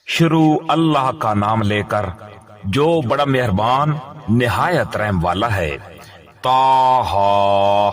شروع اللہ کا نام لے کر جو بڑا مہربان نہایت رحم والا ہے۔ طٰہٰ،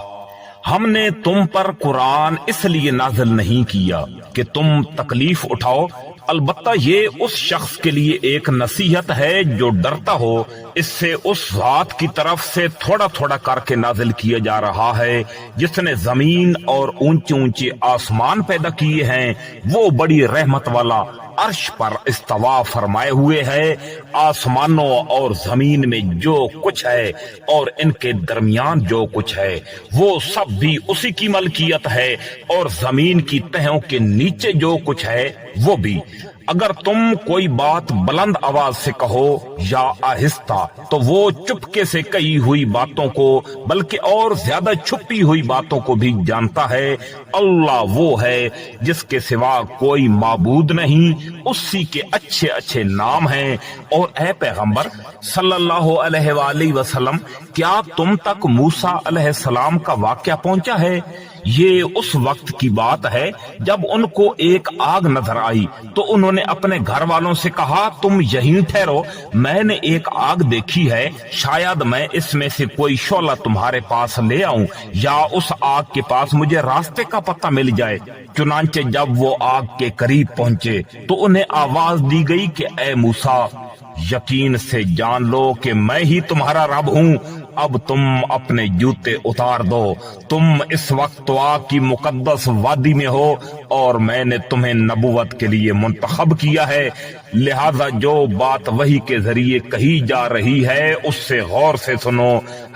ہم نے تم پر قرآن اس لیے نازل نہیں کیا کہ تم تکلیف اٹھاؤ، البتہ یہ اس شخص کے لیے ایک نصیحت ہے جو ڈرتا ہو۔ اس سے اس ذات کی طرف سے تھوڑا تھوڑا کر کے نازل کیا جا رہا ہے جس نے زمین اور اونچے اونچے آسمان پیدا کیے ہیں۔ وہ بڑی رحمت والا عرش پر استوا فرمائے ہوئے ہے۔ آسمانوں اور زمین میں جو کچھ ہے اور ان کے درمیان جو کچھ ہے وہ سب بھی اسی کی ملکیت ہے، اور زمین کی تہوں کے نیچے جو کچھ ہے وہ بھی۔ اگر تم کوئی بات بلند آواز سے کہو یا آہستہ تو وہ چپکے سے کہی ہوئی باتوں کو بلکہ اور زیادہ چھپی ہوئی باتوں کو بھی جانتا ہے۔ اللہ وہ ہے جس کے سوا کوئی معبود نہیں، اسی کے اچھے اچھے نام ہیں۔ اور اے پیغمبر صلی اللہ علیہ وآلہ وسلم، کیا تم تک موسیٰ علیہ السلام کا واقعہ پہنچا ہے؟ یہ اس وقت کی بات ہے جب ان کو ایک آگ نظر آئی تو انہوں نے اپنے گھر والوں سے کہا، تم یہیں ٹھہرو، میں نے ایک آگ دیکھی ہے، شاید میں اس میں سے کوئی شعلہ تمہارے پاس لے آؤں یا اس آگ کے پاس مجھے راستے کا پتہ مل جائے۔ چنانچہ جب وہ آگ کے قریب پہنچے تو انہیں آواز دی گئی کہ اے موسیٰ، یقین سے جان لو کہ میں ہی تمہارا رب ہوں، اب تم اپنے جوتے اتار دو، تم اس وقت طوا کی مقدس وادی میں ہو اور میں نے تمہیں نبوت کے لیے منتخب کیا ہے، لہذا جو بات وحی کے ذریعے کہی جا رہی ہے اس سے غور سے سنو۔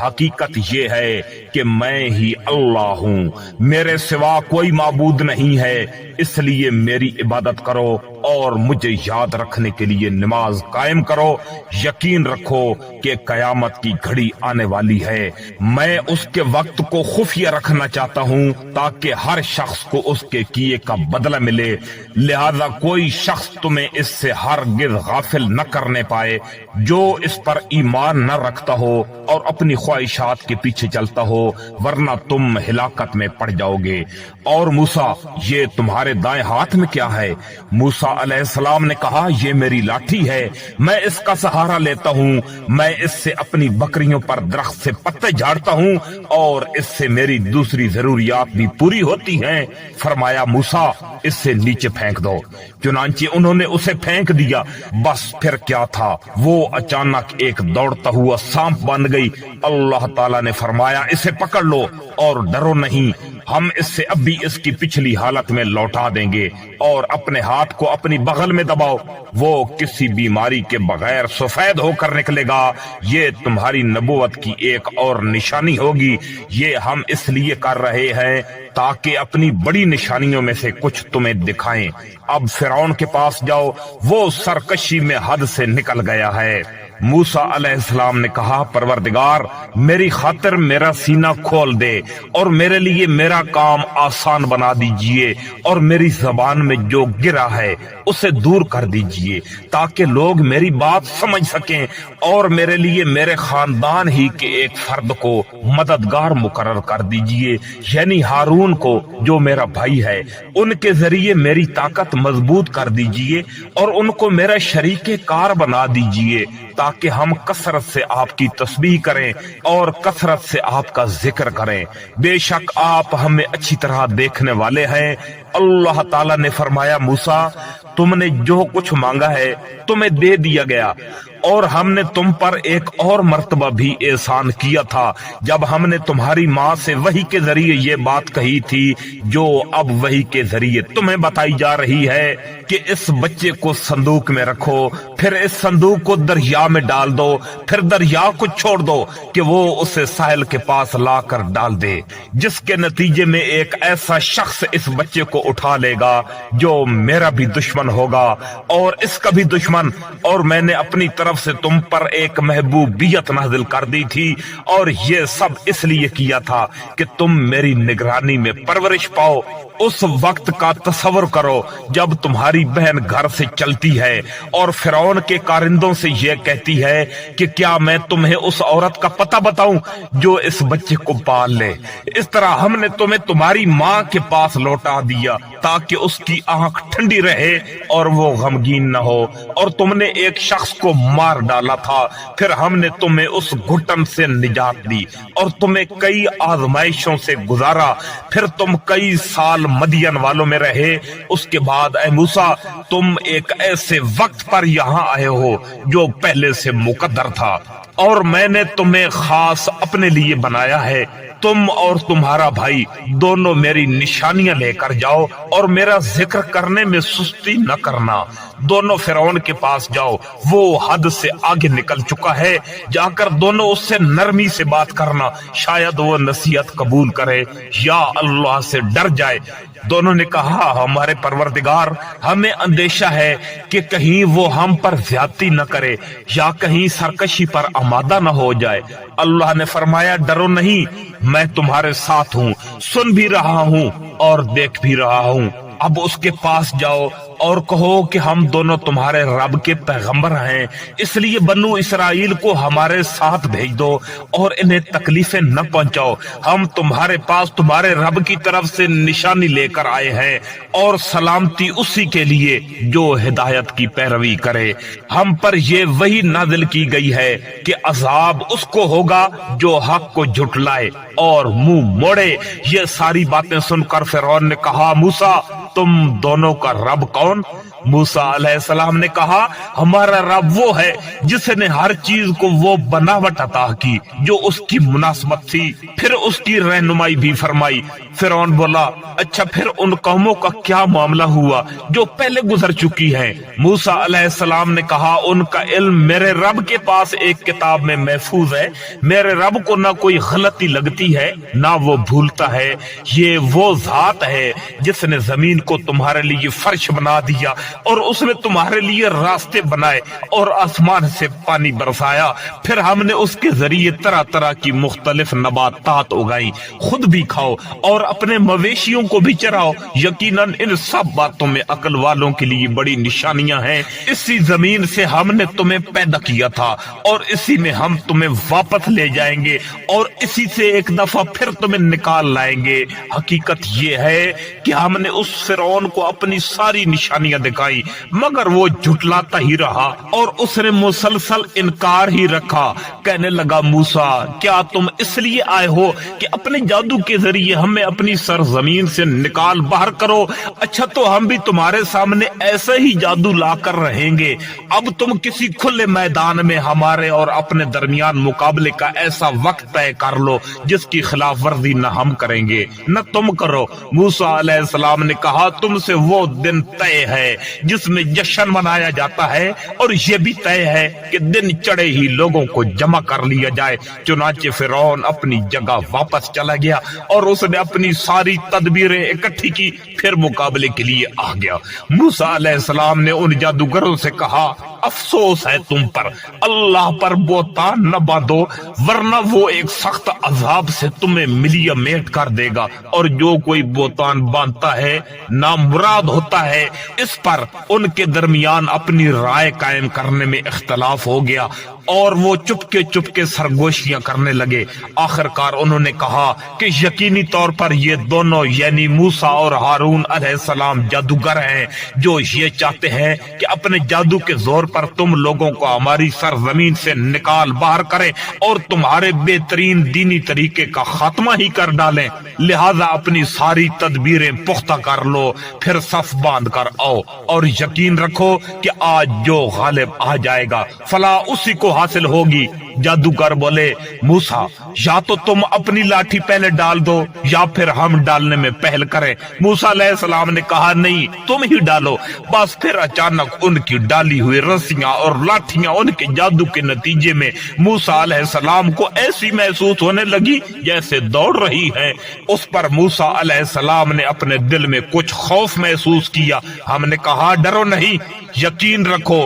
حقیقت یہ ہے کہ میں ہی اللہ ہوں، میرے سوا کوئی معبود نہیں ہے، اس لیے میری عبادت کرو اور مجھے یاد رکھنے کے لیے نماز قائم کرو۔ یقین رکھو کہ قیامت کی گھڑی آنے والی ہے، میں اس کے وقت کو خفیہ رکھنا چاہتا ہوں تاکہ ہر شخص کو اس کے کیے کا بدلہ ملے، لہذا کوئی شخص تمہیں اس سے ہرگز غافل نہ کرنے پائے۔ جو اس پر ایمان نہ رکھتا ہو اور اپنی خواہشات کے پیچھے چلتا ہو ورنہ تم ہلاکت میں پڑ جاؤ گے۔ اور موسیٰ، یہ تمہارے دائیں ہاتھ میں کیا ہے؟ موسیٰ علیہ السلام نے کہا، یہ میری لاٹھی ہے، میں اس کا سہارا لیتا ہوں، میں اس سے اپنی بکریوں پر درخت سے پتے جھاڑتا ہوں اور اس سے میری دوسری ضروریات بھی پوری ہوتی ہیں۔ فرمایا، موسیٰ، اس سے نیچے پھینک دو۔ چنانچہ انہوں نے اسے پھینک دیا، بس پھر کیا تھا، وہ اچانک ایک دوڑتا ہوا سانپ بن گئی۔ اللہ تعالیٰ نے فرمایا، اسے پکڑ لو اور ڈرو نہیں، ہم اس سے اب بھی اس کی پچھلی حالت میں لوٹا دیں گے، اور اپنے ہاتھ کو اپنی بغل میں دباؤ، وہ کسی بیماری کے بغیر سفید ہو کر نکلے گا۔ یہ تمہاری نبوت کی ایک اور نشانی ہوگی، یہ ہم اس لیے کر رہے ہیں تاکہ اپنی بڑی نشانیوں میں سے کچھ تمہیں دکھائیں۔ اب فرعون کے پاس جاؤ، وہ سرکشی میں حد سے نکل گیا ہے۔ موسیٰ علیہ السلام نے کہا، پروردگار، میری خاطر میرا سینہ کھول دے اور میرے لیے میرا کام آسان بنا دیجئے، اور میری زبان میں جو گرا ہے اسے دور کر دیجئے تاکہ لوگ میری بات سمجھ سکیں، اور میرے لیے میرے خاندان ہی کے ایک فرد کو مددگار مقرر کر دیجئے، یعنی ہارون کو جو میرا بھائی ہے، ان کے ذریعے میری طاقت مضبوط کر دیجئے اور ان کو میرا شریک کار بنا دیجئے تاکہ ہم کثرت سے آپ کی تسبیح کریں اور کثرت سے آپ کا ذکر کریں، بے شک آپ ہمیں اچھی طرح دیکھنے والے ہیں۔ اللہ تعالیٰ نے فرمایا، موسیٰ، تم نے جو کچھ مانگا ہے تمہیں دے دیا گیا، اور ہم نے تم پر ایک اور مرتبہ بھی احسان کیا تھا جب ہم نے تمہاری ماں سے وحی کے ذریعے یہ بات کہی تھی جو اب وحی کے ذریعے تمہیں بتائی جا رہی ہے کہ اس بچے کو صندوق میں رکھو، پھر اس صندوق کو دریا میں ڈال دو، پھر دریا کو چھوڑ دو کہ وہ اسے ساحل کے پاس لا کر ڈال دے، جس کے نتیجے میں ایک ایسا شخص اس بچے کو اٹھا لے گا جو میرا بھی دشمن ہوگا اور اس کا بھی دشمن، اور میں نے اپنی طرف طرف سے تم پر ایک محبوبیت نازل کر دی تھی، اور یہ سب اس لیے کیا تھا کہ تم میری نگرانی میں پرورش پاؤ۔ اس وقت کا تصور کرو جب تمہاری بہن گھر سے چلتی ہے اور فرعون کے کارندوں سے یہ کہتی ہے کہ کیا میں تمہیں اس عورت کا پتہ بتاؤں جو اس بچے کو پال لے۔ اس طرح ہم نے تمہیں تمہاری ماں کے پاس لوٹا دیا تاکہ اس کی آنکھ ٹھنڈی رہے اور وہ غمگین نہ ہو، اور تم نے ایک شخص کو مار ڈالا تھا، پھر ہم نے تمہیں اس گھٹن سے نجات دی اور تمہیں کئی آزمائشوں سے گزارا، پھر تم کئی سال مدین والوں میں رہے۔ اس کے بعد اے موسیٰ تم ایک ایسے وقت پر یہاں آئے ہو جو پہلے سے مقدر تھا، اور میں نے تمہیں خاص اپنے لیے بنایا ہے۔ تم اور تمہارا بھائی دونوں میری نشانیاں لے کر جاؤ اور میرا ذکر کرنے میں سستی نہ کرنا۔ دونوں فرعون کے پاس جاؤ، وہ حد سے آگے نکل چکا ہے، جا کر دونوں اس سے نرمی سے بات کرنا، شاید وہ نصیحت قبول کرے یا اللہ سے ڈر جائے۔ دونوں نے کہا ہمارے پروردگار، ہمیں اندیشہ ہے کہ کہیں وہ ہم پر زیادتی نہ کرے یا کہیں سرکشی پر آمادہ نہ ہو جائے۔ اللہ نے فرمایا ڈرو نہیں، میں تمہارے ساتھ ہوں، سن بھی رہا ہوں اور دیکھ بھی رہا ہوں۔ اب اس کے پاس جاؤ اور کہو کہ ہم دونوں تمہارے رب کے پیغمبر ہیں، اس لیے بنو اسرائیل کو ہمارے ساتھ بھیج دو اور انہیں تکلیفیں نہ پہنچاؤ۔ ہم تمہارے پاس تمہارے رب کی طرف سے نشانی لے کر آئے ہیں، اور سلامتی اسی کے لیے جو ہدایت کی پیروی کرے۔ ہم پر یہ وحی نازل کی گئی ہے کہ عذاب اس کو ہوگا جو حق کو جھٹلائے اور منہ موڑے۔ یہ ساری باتیں سن کر فرعون نے کہا موسیٰ تم دونوں کا رب کون؟ موسیٰ علیہ السلام نے کہا ہمارا رب وہ ہے جس نے ہر چیز کو وہ بناوٹ عطا کی جو اس کی مناسبت تھی، پھر اس کی رہنمائی بھی فرمائی۔ فرعون بولا اچھا پھر ان قوموں کا کیا معاملہ ہوا جو پہلے گزر چکی ہیں؟ موسیٰ علیہ السلام نے کہا ان کا علم میرے رب کے پاس ایک کتاب میں محفوظ ہے، میرے رب کو نہ کوئی غلطی لگتی ہے نہ وہ بھولتا ہے۔ یہ وہ ذات ہے جس نے زمین کو تمہارے لیے فرش بنا دیا اور اس نے تمہارے لیے راستے بنائے اور آسمان سے پانی برسایا، پھر ہم نے اس کے ذریعے طرح طرح کی مختلف نباتات اگائی، خود بھی کھاؤ اور اپنے مویشیوں کو بھی چراؤ۔ یقیناً ان سب باتوں میں عقل والوں کے لیے بڑی نشانیاں ہیں۔ اسی زمین سے ہم نے تمہیں پیدا کیا تھا اور اسی میں ہم تمہیں واپس لے جائیں گے اور اسی سے ایک دفعہ پھر تمہیں نکال لائیں گے۔ حقیقت یہ ہے کہ ہم نے اس فرعون کو اپنی ساری نشانیاں دکھائی مگر وہ جھٹلاتا ہی رہا اور اس نے مسلسل انکار ہی رکھا۔ کہنے لگا موسیٰ کیا تم اس لیے آئے ہو کہ اپنے جادو کے ذریعے ہمیں اپنی سرزمین سے نکال باہر کرو؟ اچھا تو ہم بھی تمہارے سامنے ایسا ہی جادو لا کر رہیں گے۔ اب تم کسی کھلے میدان میں ہمارے اور اپنے درمیان مقابلے کا ایسا وقت طے کر لو جس کی خلاف ورزی نہ ہم کریں گے نہ تم کرو۔ موسیٰ علیہ السلام نے کہا تم سے وہ دن طے ہے جس میں جشن منایا جاتا ہے، اور یہ بھی طے ہے کہ دن چڑھے ہی لوگوں کو جمع کر لیا جائے۔ چنانچہ فرعون اپنی جگہ واپس چلا گیا اور اس نے اپنی ساری تدبیریں اکٹھی کی، پھر مقابلے کے لیے آ گیا۔ موسیٰ علیہ السلام نے ان جادوگروں سے کہا افسوس ہے تم پر، اللہ پر بہتان نہ باندھو ورنہ وہ ایک سخت عذاب سے تمہیں ملیہ میٹ کر دے گا، اور جو کوئی بہتان باندھتا ہے نامراد ہوتا ہے۔ اس پر ان کے درمیان اپنی رائے قائم کرنے میں اختلاف ہو گیا اور وہ چپکے سرگوشیاں کرنے لگے۔ آخر کار انہوں نے کہا کہ یقینی طور پر یہ دونوں یعنی موسیٰ اور ہارون علیہ السلام جادوگر ہیں جو یہ چاہتے ہیں کہ اپنے جادو کے زور پر تم لوگوں کو ہماری سرزمین سے نکال باہر کریں اور تمہارے بہترین دینی طریقے کا خاتمہ ہی کر ڈالیں۔ لہذا اپنی ساری تدبیریں پختہ کر لو، پھر صف باندھ کر آؤ اور یقین رکھو کہ آج جو غالب آ جائے گا فلاح اسی کو حاصل ہوگی۔ جادوگر بولے موسیٰ یا تو تم اپنی لاٹھی پہلے ڈال دو یا پھر ہم ڈالنے میں پہل کریں۔ موسیٰ علیہ السلام نے کہا نہیں تم ہی ڈالو۔ بس پھر اچانک ان کی ڈالی ہوئی رسیاں اور لاٹھیاں ان کے جادو کے نتیجے میں موسیٰ علیہ السلام کو ایسی محسوس ہونے لگی جیسے دوڑ رہی ہے۔ اس پر موسیٰ علیہ السلام نے اپنے دل میں کچھ خوف محسوس کیا۔ ہم نے کہا ڈرو نہیں، یقین رکھو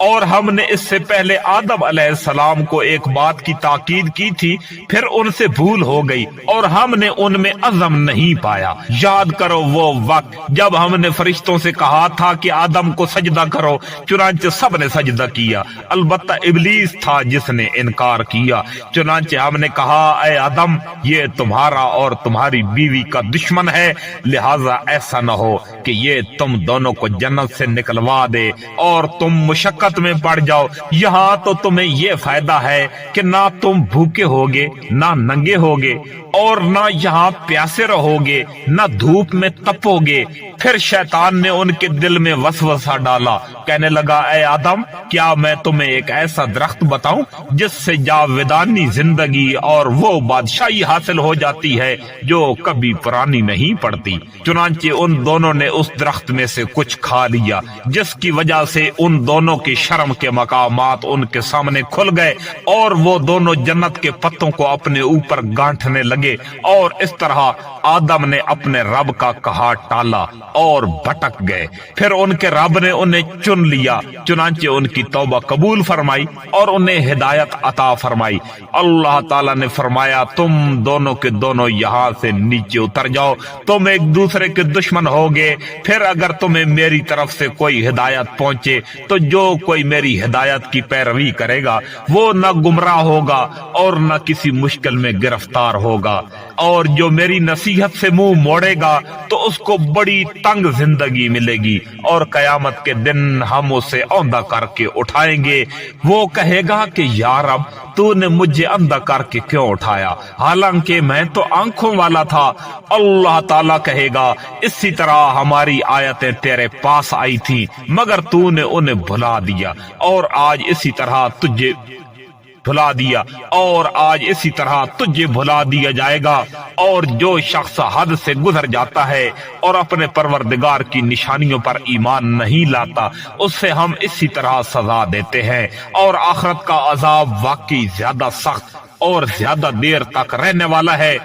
اور ہم نے اس سے پہلے آدم علیہ السلام کو ایک بات کی تاکید کی تھی، پھر ان سے بھول ہو گئی اور ہم نے ان میں عزم نہیں پایا۔ یاد کرو وہ وقت جب ہم نے فرشتوں سے کہا تھا کہ آدم کو سجدہ کرو، چنانچہ سب نے سجدہ کیا، البتہ ابلیس تھا جس نے انکار کیا۔ چنانچہ ہم نے کہا اے آدم، یہ تمہارا اور تمہاری بیوی کا دشمن ہے، لہذا ایسا نہ ہو کہ یہ تم دونوں کو جنت سے نکلوا دے اور تم مشقت میں پڑ جاؤ۔ یہاں تو تمہیں یہ فائدہ ہے کہ نہ تم بھوکے ہوگے نہ ننگے ہوگے، اور نہ یہاں پیاسے رہو گے نہ دھوپ میں تپو گے۔ پھر شیطان نے ان کے دل میں وسوسہ ڈالا، کہنے لگا اے آدم، کیا میں تمہیں ایک ایسا درخت بتاؤں جس سے جاودانی زندگی اور وہ بادشاہی حاصل ہو جاتی ہے جو کبھی پرانی نہیں پڑتی؟ چنانچہ ان دونوں نے اس درخت میں سے کچھ کھا لیا، جس کی وجہ سے ان دونوں کے شرم کے مقامات ان کے سامنے کھل گئے، اور وہ دونوں جنت کے پتوں کو اپنے اوپر گانٹھنے لگے، اور اس طرح آدم نے اپنے رب کا کہا ٹالا اور بھٹک گئے۔ پھر ان کے رب نے انہیں چن لیا، چنانچہ ان کی توبہ قبول فرمائی اور انہیں ہدایت عطا فرمائی۔ اللہ تعالیٰ نے فرمایا تم دونوں کے دونوں یہاں سے نیچے اتر جاؤ، تم ایک دوسرے کے دشمن ہوگے، پھر اگر تمہیں میری طرف سے کوئی ہدایت پہنچے تو جو کوئی میری ہدایت کی پیروی کرے گا وہ نہ گمراہ ہوگا اور نہ کسی مشکل میں گرفتار ہوگا، اور جو میری نصیحت سے منہ موڑے گا تو اس کو بڑی تنگ زندگی ملے گی، اور قیامت کے دن ہم اسے اوندا کر کے اٹھائیں گے۔ وہ کہے گا کہ یا رب، تو نے مجھے اندھا کر کے کیوں اٹھایا، حالانکہ میں تو آنکھوں والا تھا؟ اللہ تعالیٰ کہے گا اسی طرح ہماری آیتیں تیرے پاس آئی تھی مگر تو نے انہیں بھلا دیا، اور آج اسی طرح تجھے بھلا دیا جائے گا۔ اور جو شخص حد سے گزر جاتا ہے اور اپنے پروردگار کی نشانیوں پر ایمان نہیں لاتا، اس سے ہم اسی طرح سزا دیتے ہیں، اور آخرت کا عذاب واقعی زیادہ سخت اور زیادہ دیر تک رہنے والا ہے۔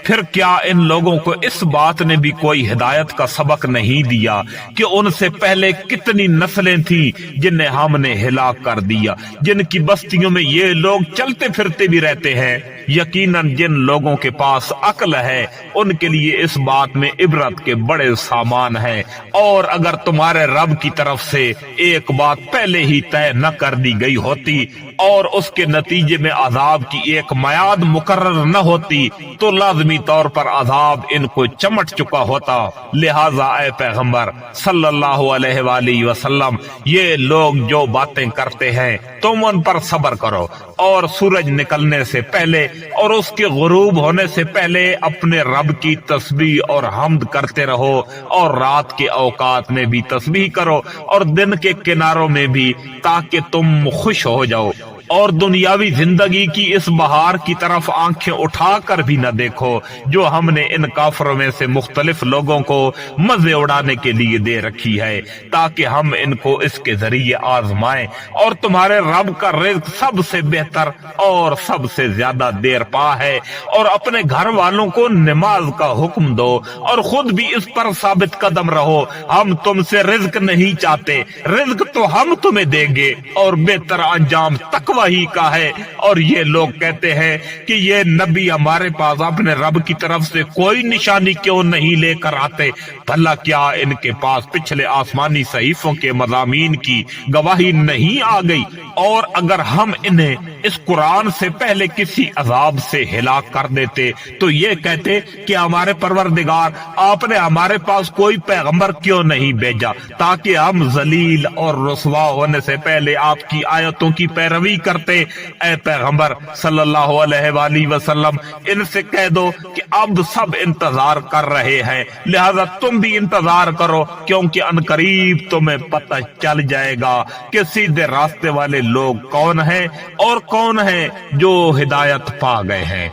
پھر کیا ان لوگوں کو اس بات نے بھی کوئی ہدایت کا سبق نہیں دیا کہ ان سے پہلے کتنی نسلیں تھیں جنہیں ہم نے ہلاک کر دیا، جن کی بستیوں میں یہ لوگ چلتے پھرتے بھی رہتے ہیں؟ یقیناً جن لوگوں کے پاس عقل ہے ان کے لیے اس بات میں عبرت کے بڑے سامان ہیں، اور اگر تمہارے رب کی طرف سے ایک بات پہلے ہی طے نہ کر دی گئی ہوتی اور اس کے نتیجے میں عذاب کی ایک میعاد مقرر نہ ہوتی تو لازمی طور پر عذاب ان کو چمٹ چکا ہوتا۔ لہٰذا اے پیغمبر صلی اللہ علیہ وآلہ وسلم، یہ لوگ جو باتیں کرتے ہیں تم ان پر صبر کرو، اور سورج نکلنے سے پہلے اور اس کے غروب ہونے سے پہلے اپنے رب کی تسبیح اور حمد کرتے رہو، اور رات کے اوقات میں بھی تسبیح کرو اور دن کے کناروں میں بھی، تاکہ تم خوش ہو جاؤ، اور دنیاوی زندگی کی اس بہار کی طرف آنکھیں اٹھا کر بھی نہ دیکھو جو ہم نے ان کافروں میں سے مختلف لوگوں کو مزے اڑانے کے لیے دے رکھی ہے، تاکہ ہم ان کو اس کے ذریعے آزمائیں۔ اور تمہارے رب کا رزق سب سے بہتر اور سب سے زیادہ دیر پا ہے، اور اپنے گھر والوں کو نماز کا حکم دو اور خود بھی اس پر ثابت قدم رہو۔ ہم تم سے رزق نہیں چاہتے، رزق تو ہم تمہیں دیں گے، اور بہتر انجام تقوی ہی کا ہے۔ اور یہ لوگ کہتے ہیں کہ یہ نبی ہمارے پاس اپنے رب کی طرف سے کوئی نشانی کیوں نہیں لے کر آتے؟ بھلا کیا ان کے پاس پچھلے آسمانی صحیفوں کے مضامین کی گواہی نہیں آ گئی؟ اور اگر ہم انہیں اس قرآن سے پہلے کسی عذاب سے ہلاک کر دیتے تو یہ کہتے کہ ہمارے پروردگار، آپ نے ہمارے پاس کوئی پیغمبر کیوں نہیں بھیجا تاکہ ہم ذلیل اور رسوا ہونے سے پہلے آپ کی آیتوں کی پیروی کرتے؟ اے پیغمبر صلی اللہ علیہ وآلہ وسلم، ان سے کہہ دو کہ اب سب انتظار کر رہے ہیں، لہذا تم بھی انتظار کرو، کیونکہ عنقریب تمہیں پتہ چل جائے گا کہ سیدھے راستے والے لوگ کون ہیں اور کون ہیں جو ہدایت پا گئے ہیں۔